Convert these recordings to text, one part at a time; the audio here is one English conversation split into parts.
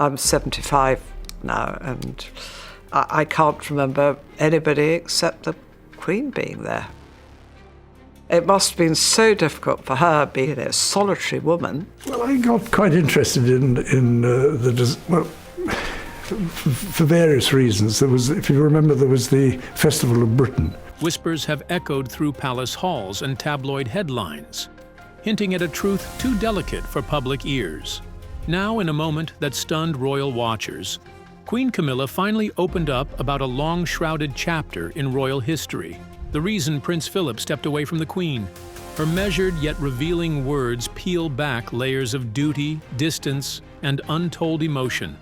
I'm 75 now, and I can't remember anybody except the Queen being there. It must have been so difficult for her, being a solitary woman. Well, I got quite interested in for various reasons. There was, if you remember, there was the Festival of Britain. Whispers have echoed through palace halls and tabloid headlines, hinting at a truth too delicate for public ears. Now, in a moment that stunned royal watchers, Queen Camilla finally opened up about a long-shrouded chapter in royal history, the reason Prince Philip stepped away from the Queen. Her measured yet revealing words peel back layers of duty, distance, and untold emotion.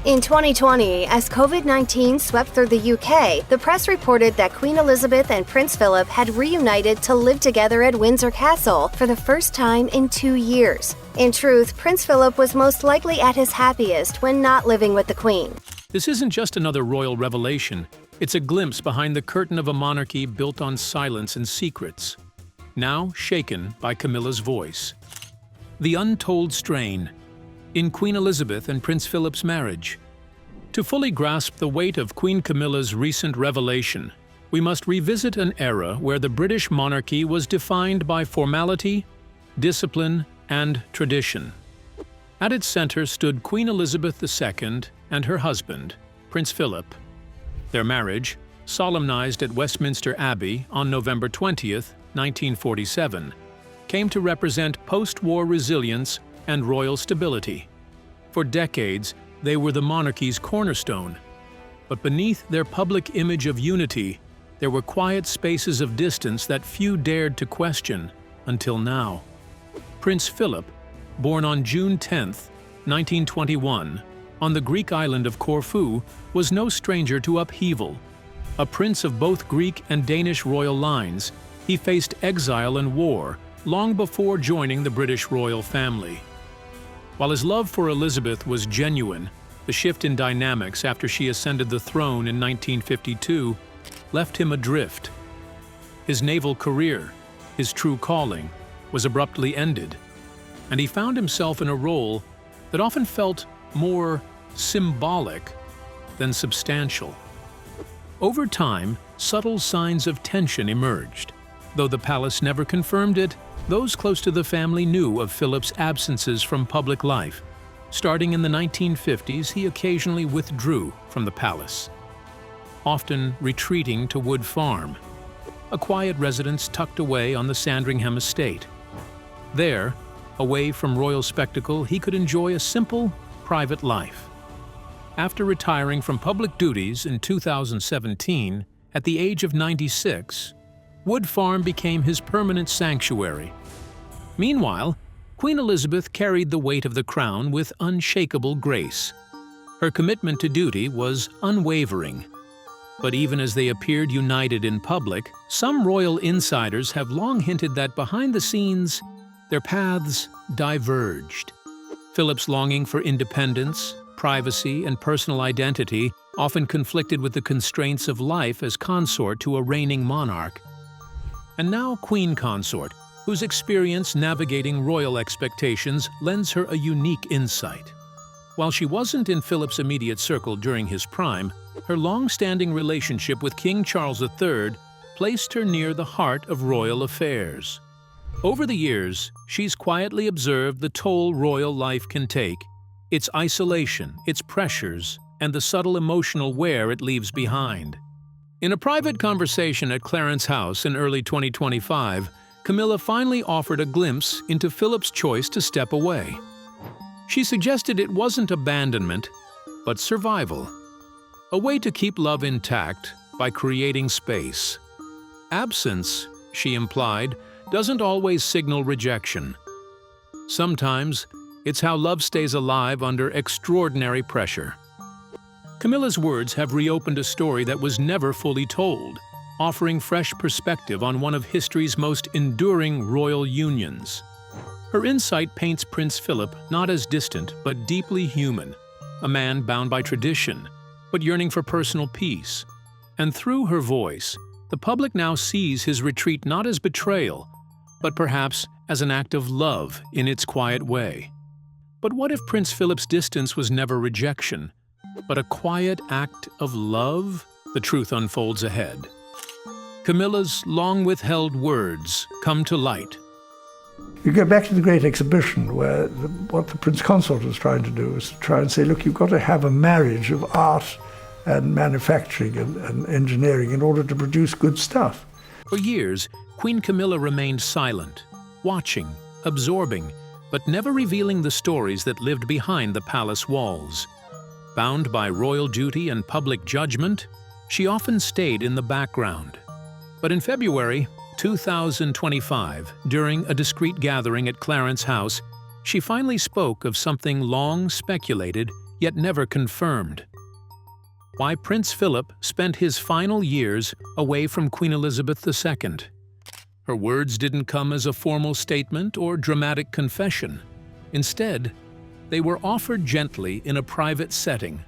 In 2020, as COVID-19 swept through the UK, the press reported that Queen Elizabeth and Prince Philip had reunited to live together at Windsor Castle for the first time in 2 years. In truth, Prince Philip was most likely at his happiest when not living with the Queen. This isn't just another royal revelation. It's a glimpse behind the curtain of a monarchy built on silence and secrets, now shaken by Camilla's voice. The untold strain in Queen Elizabeth and Prince Philip's marriage. To fully grasp the weight of Queen Camilla's recent revelation, we must revisit an era where the British monarchy was defined by formality, discipline, and tradition. At its center stood Queen Elizabeth II and her husband, Prince Philip. Their marriage, solemnized at Westminster Abbey on November 20th, 1947, came to represent post-war resilience and royal stability. For decades, they were the monarchy's cornerstone. But beneath their public image of unity, there were quiet spaces of distance that few dared to question until now. Prince Philip, born on June 10, 1921, on the Greek island of Corfu, was no stranger to upheaval. A prince of both Greek and Danish royal lines, he faced exile and war long before joining the British royal family. While his love for Elizabeth was genuine, the shift in dynamics after she ascended the throne in 1952 left him adrift. His naval career, his true calling, was abruptly ended, and he found himself in a role that often felt more symbolic than substantial. Over time, subtle signs of tension emerged. Though the palace never confirmed it, those close to the family knew of Philip's absences from public life. Starting in the 1950s, he occasionally withdrew from the palace, often retreating to Wood Farm, a quiet residence tucked away on the Sandringham estate. There, away from royal spectacle, he could enjoy a simple, private life. After retiring from public duties in 2017, at the age of 96, Wood Farm became his permanent sanctuary. Meanwhile, Queen Elizabeth carried the weight of the crown with unshakable grace. Her commitment to duty was unwavering. But even as they appeared united in public, some royal insiders have long hinted that behind the scenes, their paths diverged. Philip's longing for independence, privacy, and personal identity often conflicted with the constraints of life as consort to a reigning monarch. And now Queen Consort, whose experience navigating royal expectations lends her a unique insight. While she wasn't in Philip's immediate circle during his prime, her long-standing relationship with King Charles III placed her near the heart of royal affairs. Over the years, she's quietly observed the toll royal life can take, its isolation, its pressures, and the subtle emotional wear it leaves behind. In a private conversation at Clarence House in early 2025, Camilla finally offered a glimpse into Philip's choice to step away. She suggested it wasn't abandonment, but survival. A way to keep love intact by creating space. Absence, she implied, doesn't always signal rejection. Sometimes, it's how love stays alive under extraordinary pressure. Camilla's words have reopened a story that was never fully told, offering fresh perspective on one of history's most enduring royal unions. Her insight paints Prince Philip not as distant but deeply human, a man bound by tradition, but yearning for personal peace. And through her voice, the public now sees his retreat not as betrayal, but perhaps as an act of love in its quiet way. But what if Prince Philip's distance was never rejection, but a quiet act of love? The truth unfolds ahead. Camilla's long-withheld words come to light. You go back to the Great Exhibition, where what the Prince Consort was trying to do was to try and say, look, you've got to have a marriage of art and manufacturing and engineering in order to produce good stuff. For years, Queen Camilla remained silent, watching, absorbing, but never revealing the stories that lived behind the palace walls. Bound by royal duty and public judgment, she often stayed in the background. But in February 2025, during a discreet gathering at Clarence House, she finally spoke of something long speculated yet never confirmed. Why Prince Philip spent his final years away from Queen Elizabeth II. Her words didn't come as a formal statement or dramatic confession. Instead, they were offered gently in a private setting,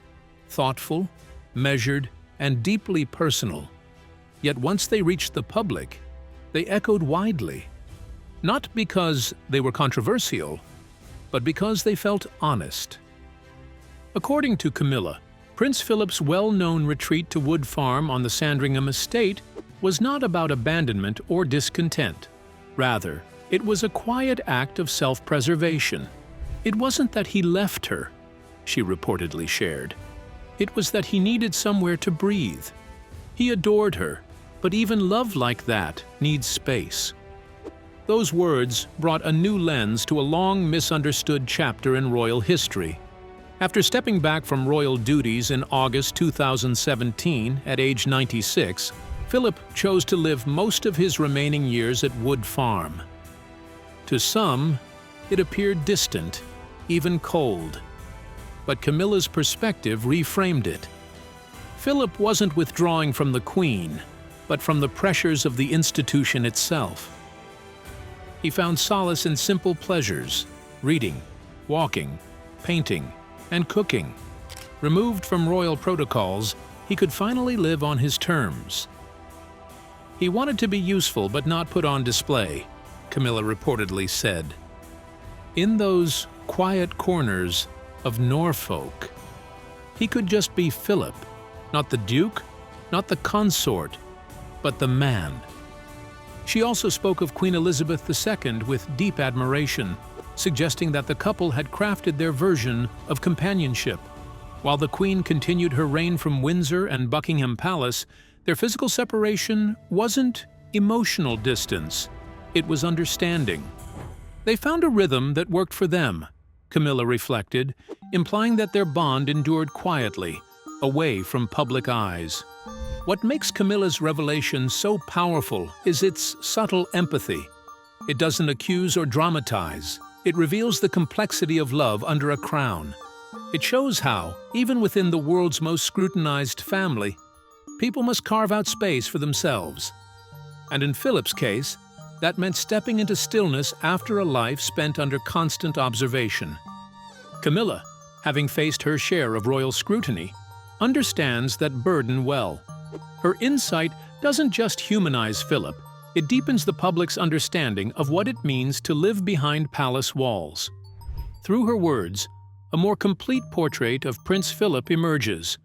thoughtful, measured, and deeply personal. Yet once they reached the public, they echoed widely. Not because they were controversial, but because they felt honest. According to Camilla, Prince Philip's well-known retreat to Wood Farm on the Sandringham estate was not about abandonment or discontent. Rather, it was a quiet act of self-preservation. It wasn't that he left her, she reportedly shared. It was that he needed somewhere to breathe. He adored her, but even love like that needs space. Those words brought a new lens to a long misunderstood chapter in royal history. After stepping back from royal duties in August 2017 at age 96, Philip chose to live most of his remaining years at Wood Farm. To some, it appeared distant, even cold. But Camilla's perspective reframed it. Philip wasn't withdrawing from the Queen, but from the pressures of the institution itself. He found solace in simple pleasures, reading, walking, painting, and cooking. Removed from royal protocols, he could finally live on his terms. He wanted to be useful but not put on display, Camilla reportedly said. In those quiet corners of Norfolk, he could just be Philip, not the Duke, not the consort, but the man. She also spoke of Queen Elizabeth II with deep admiration, suggesting that the couple had crafted their version of companionship. While the Queen continued her reign from Windsor and Buckingham Palace, their physical separation wasn't emotional distance, it was understanding. They found a rhythm that worked for them, Camilla reflected, implying that their bond endured quietly, away from public eyes. What makes Camilla's revelation so powerful is its subtle empathy. It doesn't accuse or dramatize. It reveals the complexity of love under a crown. It shows how, even within the world's most scrutinized family, people must carve out space for themselves. And in Philip's case, that meant stepping into stillness after a life spent under constant observation. Camilla, having faced her share of royal scrutiny, understands that burden well. Her insight doesn't just humanize Philip, it deepens the public's understanding of what it means to live behind palace walls. Through her words, a more complete portrait of Prince Philip emerges,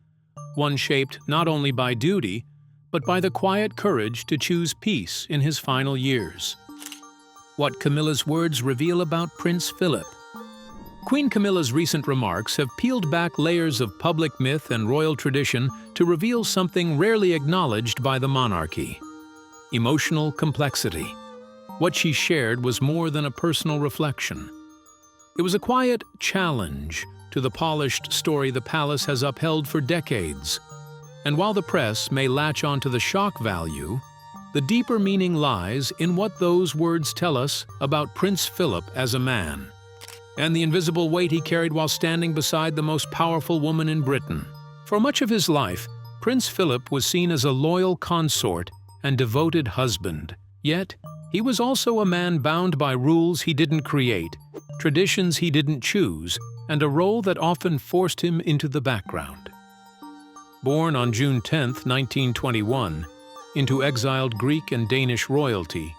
one shaped not only by duty, but by the quiet courage to choose peace in his final years. What Camilla's words reveal about Prince Philip. Queen Camilla's recent remarks have peeled back layers of public myth and royal tradition to reveal something rarely acknowledged by the monarchy: emotional complexity. What she shared was more than a personal reflection. It was a quiet challenge to the polished story the palace has upheld for decades. And while the press may latch onto the shock value, the deeper meaning lies in what those words tell us about Prince Philip as a man, and the invisible weight he carried while standing beside the most powerful woman in Britain. For much of his life, Prince Philip was seen as a loyal consort and devoted husband. Yet, he was also a man bound by rules he didn't create, traditions he didn't choose, and a role that often forced him into the background. Born on June 10, 1921, into exiled Greek and Danish royalty,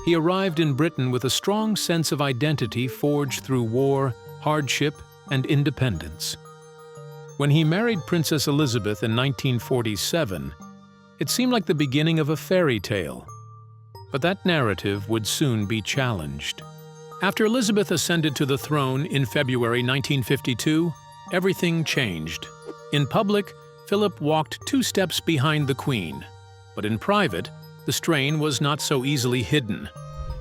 he arrived in Britain with a strong sense of identity forged through war, hardship, and independence. When he married Princess Elizabeth in 1947, it seemed like the beginning of a fairy tale. But that narrative would soon be challenged. After Elizabeth ascended to the throne in February 1952, everything changed. In public, Philip walked 2 steps behind the Queen. But in private, the strain was not so easily hidden.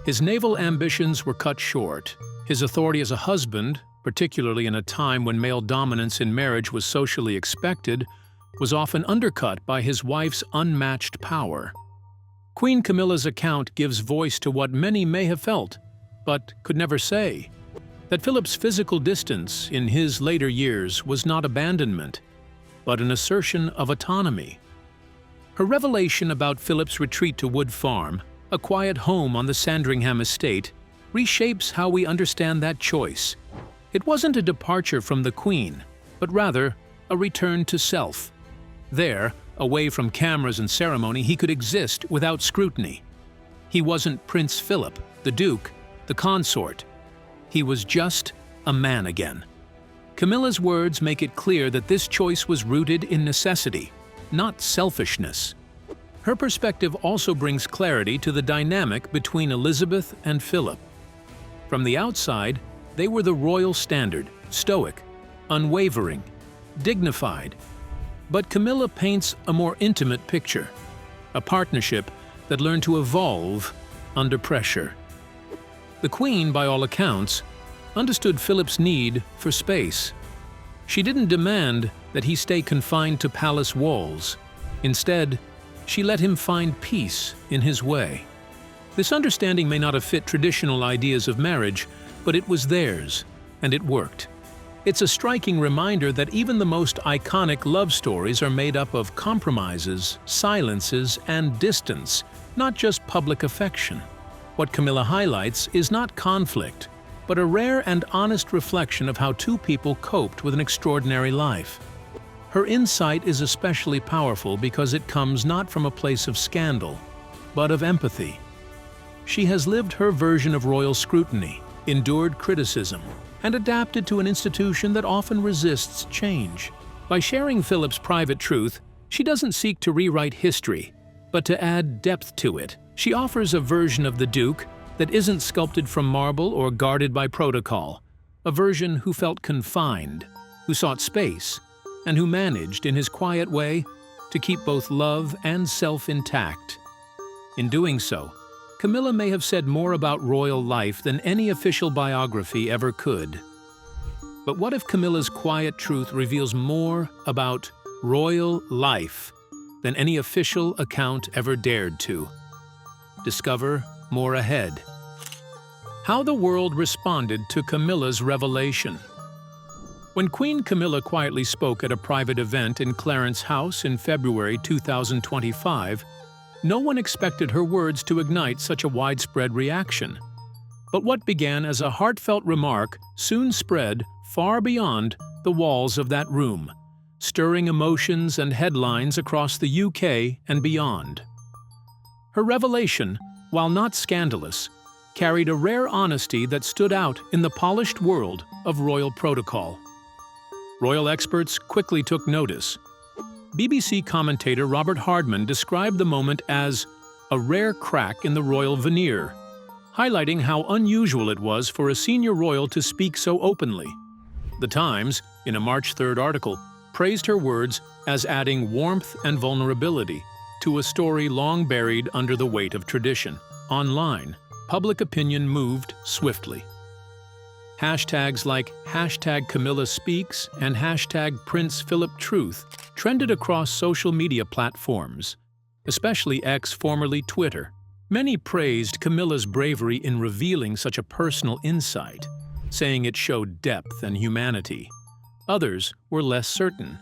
His naval ambitions were cut short. His authority as a husband, particularly in a time when male dominance in marriage was socially expected, was often undercut by his wife's unmatched power. Queen Camilla's account gives voice to what many may have felt, but could never say: that Philip's physical distance in his later years was not abandonment, but an assertion of autonomy. Her revelation about Philip's retreat to Wood Farm, a quiet home on the Sandringham estate, reshapes how we understand that choice. It wasn't a departure from the Queen, but rather a return to self. There, away from cameras and ceremony, he could exist without scrutiny. He wasn't Prince Philip, the Duke, the consort. He was just a man again. Camilla's words make it clear that this choice was rooted in necessity, not selfishness. Her perspective also brings clarity to the dynamic between Elizabeth and Philip. From the outside, they were the royal standard, stoic, unwavering, dignified. But Camilla paints a more intimate picture, a partnership that learned to evolve under pressure. The Queen, by all accounts, understood Philip's need for space. She didn't demand that he stay confined to palace walls. Instead, she let him find peace in his way. This understanding may not have fit traditional ideas of marriage, but it was theirs, and it worked. It's a striking reminder that even the most iconic love stories are made up of compromises, silences, and distance, not just public affection. What Camilla highlights is not conflict, but a rare and honest reflection of how 2 people coped with an extraordinary life. Her insight is especially powerful because it comes not from a place of scandal, but of empathy. She has lived her version of royal scrutiny, endured criticism, and adapted to an institution that often resists change. By sharing Philip's private truth, she doesn't seek to rewrite history, but to add depth to it. She offers a version of the Duke that isn't sculpted from marble or guarded by protocol, a version who felt confined, who sought space, and who managed, in his quiet way, to keep both love and self intact. In doing so, Camilla may have said more about royal life than any official biography ever could. But what if Camilla's quiet truth reveals more about royal life than any official account ever dared to? Discover more ahead. How the world responded to Camilla's revelation. When Queen Camilla quietly spoke at a private event in Clarence House in February 2025, no one expected her words to ignite such a widespread reaction. But what began as a heartfelt remark soon spread far beyond the walls of that room, stirring emotions and headlines across the UK and beyond. Her revelation, while not scandalous, carried a rare honesty that stood out in the polished world of royal protocol. Royal experts quickly took notice. BBC commentator Robert Hardman described the moment as a rare crack in the royal veneer, highlighting how unusual it was for a senior royal to speak so openly. The Times, in a March 3rd article, praised her words as adding warmth and vulnerability to a story long buried under the weight of tradition. Online, public opinion moved swiftly. Hashtags like #CamillaSpeaks and #PrincePhilipTruth trended across social media platforms, especially X, formerly Twitter. Many praised Camilla's bravery in revealing such a personal insight, saying it showed depth and humanity. Others were less certain.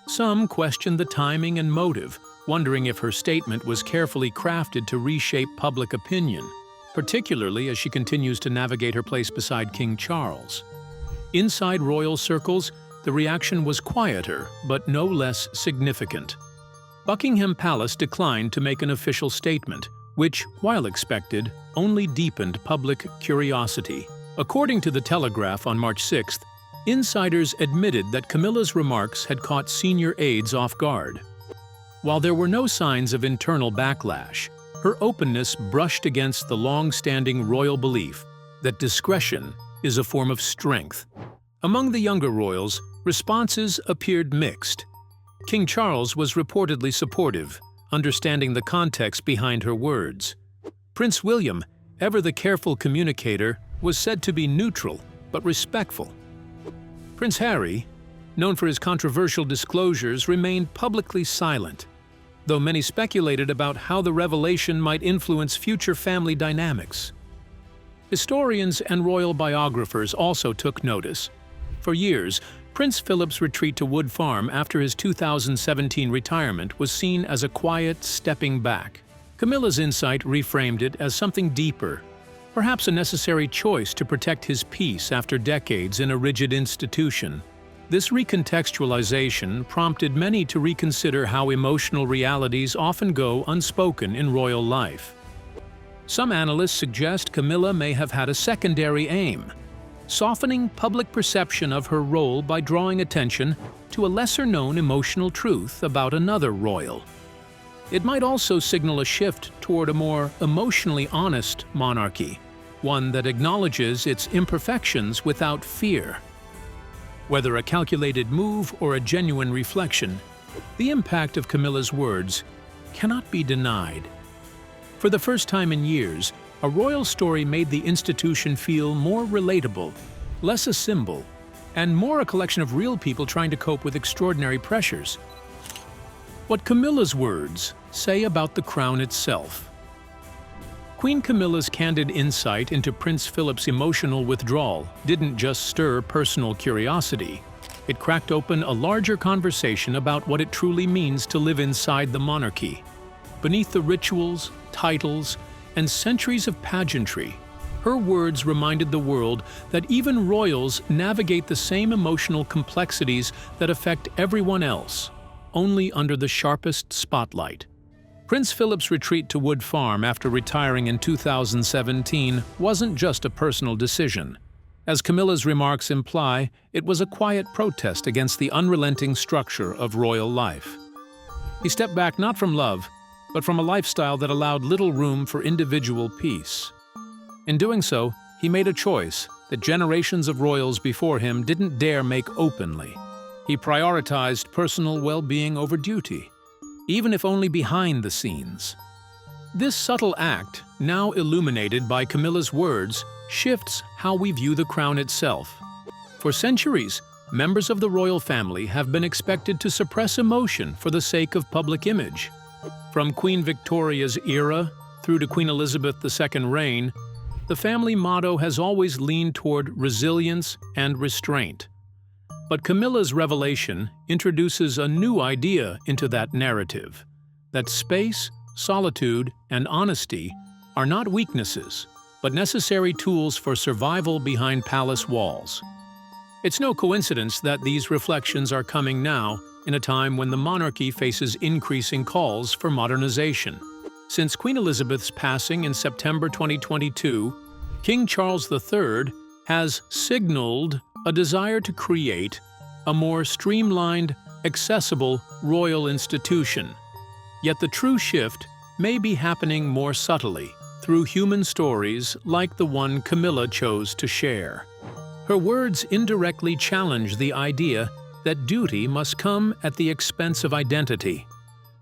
Some questioned the timing and motive, wondering if her statement was carefully crafted to reshape public opinion, particularly as she continues to navigate her place beside King Charles. Inside royal circles, the reaction was quieter, but no less significant. Buckingham Palace declined to make an official statement, which, while expected, only deepened public curiosity. According to The Telegraph on March 6th, Insiders admitted that Camilla's remarks had caught senior aides off guard. While there were no signs of internal backlash, her openness brushed against the long-standing royal belief that discretion is a form of strength. Among the younger royals, responses appeared mixed. King Charles was reportedly supportive, understanding the context behind her words. Prince William, ever the careful communicator, was said to be neutral but respectful. Prince Harry, known for his controversial disclosures, remained publicly silent, though many speculated about how the revelation might influence future family dynamics. Historians and royal biographers also took notice. For years, Prince Philip's retreat to Wood Farm after his 2017 retirement was seen as a quiet stepping back. Camilla's insight reframed it as something deeper, perhaps a necessary choice to protect his peace after decades in a rigid institution. This recontextualization prompted many to reconsider how emotional realities often go unspoken in royal life. Some analysts suggest Camilla may have had a secondary aim, softening public perception of her role by drawing attention to a lesser-known emotional truth about another royal. It might also signal a shift toward a more emotionally honest monarchy, one that acknowledges its imperfections without fear. Whether a calculated move or a genuine reflection, the impact of Camilla's words cannot be denied. For the first time in years, a royal story made the institution feel more relatable, less a symbol, and more a collection of real people trying to cope with extraordinary pressures. What Camilla's words say about the crown itself. Queen Camilla's candid insight into Prince Philip's emotional withdrawal didn't just stir personal curiosity. It cracked open a larger conversation about what it truly means to live inside the monarchy. Beneath the rituals, titles, and centuries of pageantry, her words reminded the world that even royals navigate the same emotional complexities that affect everyone else, only under the sharpest spotlight. Prince Philip's retreat to Wood Farm after retiring in 2017 wasn't just a personal decision. As Camilla's remarks imply, it was a quiet protest against the unrelenting structure of royal life. He stepped back not from love, but from a lifestyle that allowed little room for individual peace. In doing so, he made a choice that generations of royals before him didn't dare make openly. He prioritized personal well-being over duty, even if only behind the scenes. This subtle act, now illuminated by Camilla's words, shifts how we view the crown itself. For centuries, members of the royal family have been expected to suppress emotion for the sake of public image. From Queen Victoria's era through to Queen Elizabeth II's reign, the family motto has always leaned toward resilience and restraint. But Camilla's revelation introduces a new idea into that narrative, that space, solitude, and honesty are not weaknesses, but necessary tools for survival behind palace walls. It's no coincidence that these reflections are coming now, in a time when the monarchy faces increasing calls for modernization. Since Queen Elizabeth's passing in September 2022, King Charles III has signaled a desire to create a more streamlined, accessible royal institution. Yet the true shift may be happening more subtly, through human stories like the one Camilla chose to share. Her words indirectly challenge the idea that duty must come at the expense of identity.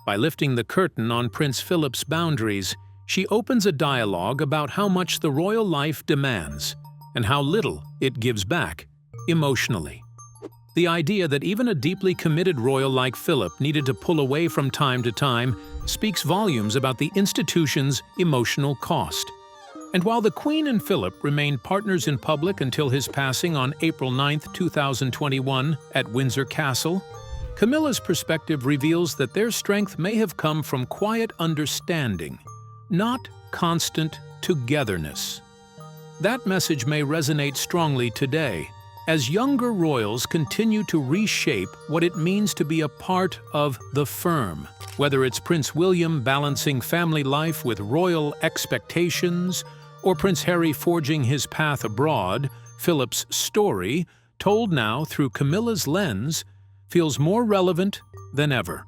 By lifting the curtain on Prince Philip's boundaries, she opens a dialogue about how much the royal life demands and how little it gives back, emotionally. The idea that even a deeply committed royal like Philip needed to pull away from time to time speaks volumes about the institution's emotional cost. And while the Queen and Philip remained partners in public until his passing on April 9, 2021 at Windsor Castle, Camilla's perspective reveals that their strength may have come from quiet understanding, not constant togetherness. That message may resonate strongly today, as younger royals continue to reshape what it means to be a part of the firm. Whether it's Prince William balancing family life with royal expectations, or Prince Harry forging his path abroad, Philip's story told now through Camilla's lens, feels more relevant than ever.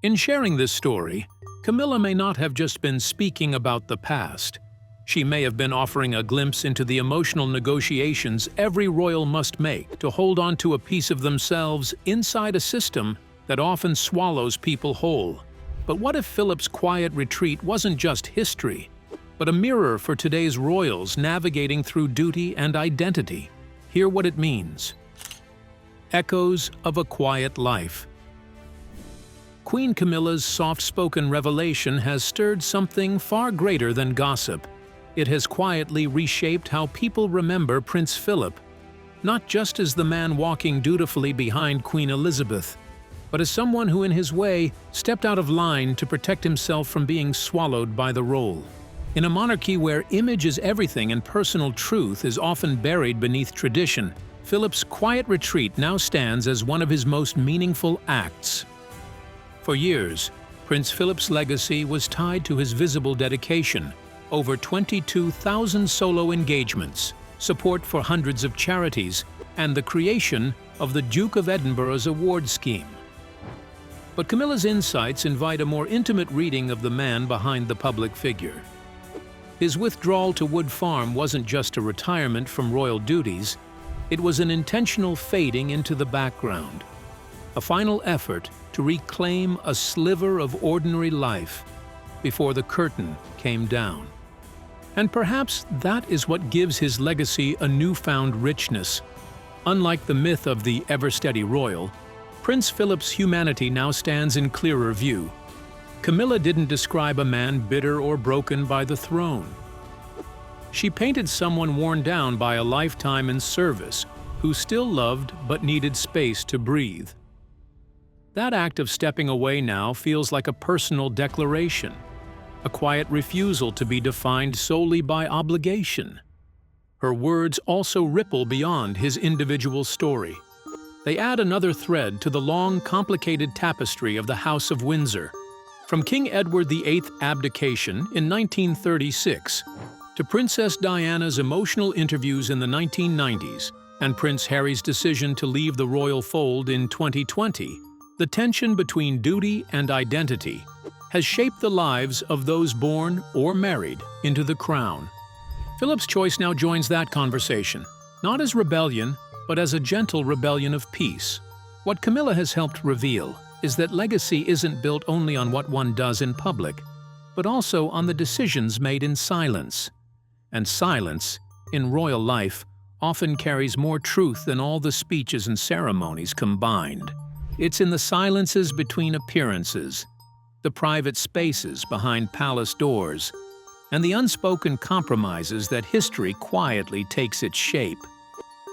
In sharing this story, Camilla may not have just been speaking about the past. She may have been offering a glimpse into the emotional negotiations every royal must make to hold on to a piece of themselves inside a system that often swallows people whole. But what if Philip's quiet retreat wasn't just history, but a mirror for today's royals navigating through duty and identity? Hear what it means. Echoes of a quiet life. Queen Camilla's soft-spoken revelation has stirred something far greater than gossip. It has quietly reshaped how people remember Prince Philip, not just as the man walking dutifully behind Queen Elizabeth, but as someone who in his way stepped out of line to protect himself from being swallowed by the role. In a monarchy where image is everything and personal truth is often buried beneath tradition, Philip's quiet retreat now stands as one of his most meaningful acts. For years, Prince Philip's legacy was tied to his visible dedication, over 22,000 solo engagements, support for hundreds of charities, and the creation of the Duke of Edinburgh's award scheme. But Camilla's insights invite a more intimate reading of the man behind the public figure. His withdrawal to Wood Farm wasn't just a retirement from royal duties, it was an intentional fading into the background, a final effort to reclaim a sliver of ordinary life before the curtain came down. And perhaps that is what gives his legacy a newfound richness. Unlike the myth of the ever-steady royal, Prince Philip's humanity now stands in clearer view. Camilla didn't describe a man bitter or broken by the throne. She painted someone worn down by a lifetime in service, who still loved but needed space to breathe. That act of stepping away now feels like a personal declaration, a quiet refusal to be defined solely by obligation. Her words also ripple beyond his individual story. They add another thread to the long, complicated tapestry of the House of Windsor. From King Edward VIII's abdication in 1936 to Princess Diana's emotional interviews in the 1990s and Prince Harry's decision to leave the royal fold in 2020, the tension between duty and identity has shaped the lives of those born or married into the crown. Philip's choice now joins that conversation, not as rebellion, but as a gentle rebellion of peace. What Camilla has helped reveal is that legacy isn't built only on what one does in public, but also on the decisions made in silence. And silence, in royal life, often carries more truth than all the speeches and ceremonies combined. It's in the silences between appearances, the private spaces behind palace doors, and the unspoken compromises that history quietly takes its shape.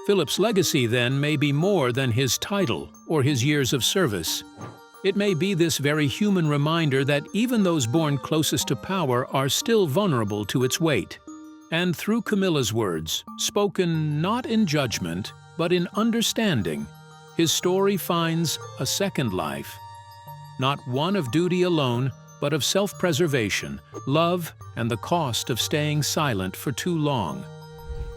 Philip's legacy, then, may be more than his title or his years of service. It may be this very human reminder that even those born closest to power are still vulnerable to its weight. And through Camilla's words, spoken not in judgment, but in understanding, his story finds a second life. Not one of duty alone, but of self-preservation, love, and the cost of staying silent for too long.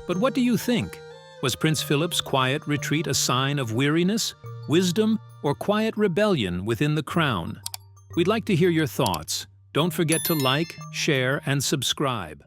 But what do you think? Was Prince Philip's quiet retreat a sign of weariness, wisdom, or quiet rebellion within the crown? We'd like to hear your thoughts. Don't forget to like, share, and subscribe.